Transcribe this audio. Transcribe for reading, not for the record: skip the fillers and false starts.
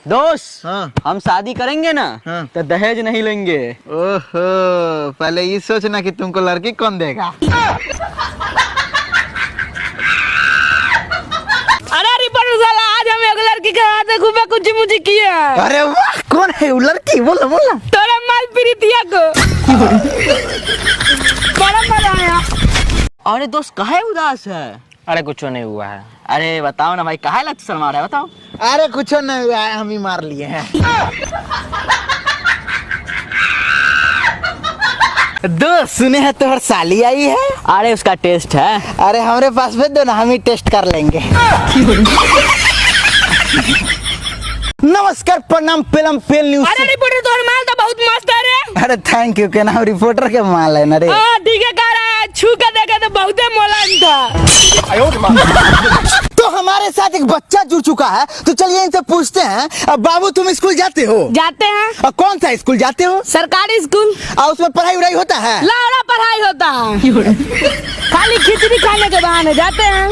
दोस्त हाँ। हम शादी करेंगे ना हाँ। तो दहेज नहीं लेंगे। ओहो, पहले ये सोचना कि तुमको लड़की कौन देगा। अरे रिपोर्टर साला, आज हम एक लड़की के हाथ खूबे कुछ मुझे किया। अरे वाह, कौन है वो लड़की? बोला बोला। तोरे माल प्रीतिया को बड़ा मजा आया। अरे दोस्त काहे उदास है? अरे कुछ नहीं हुआ है। अरे बताओ ना भाई, काहे लत शर्मा रहा है बताओ। अरे कुछ नहीं हुआ है, हम ही मार लिए हैं। दोस्त सुने हैं तोहर साली आई है। अरे उसका टेस्ट है। अरे हमारे पास भेज दो ना, हम ही टेस्ट कर लेंगे। नमस्कार, प्रणाम, पेलम पेल न्यूज। अरे रिपोर्टर तोर माल तो बहुत मस्त है रे। अरे थैंक यू, के नाम रिपोर्टर के माल है ना रे। हाँ ठीक है, कह रहा है छू के देखे तो बहुत मुलायम था। तो हमारे साथ एक बच्चा जुड़ चुका है, तो चलिए इनसे पूछते हैं। अब बाबू तुम स्कूल जाते हो? जाते हैं। और कौन सा स्कूल जाते हो? सरकारी स्कूल। और उसमें पढ़ाई वढ़ाई होता है? लाड़ा पढ़ाई होता है, खाली खिचड़ी खाने के बहाने जाते हैं।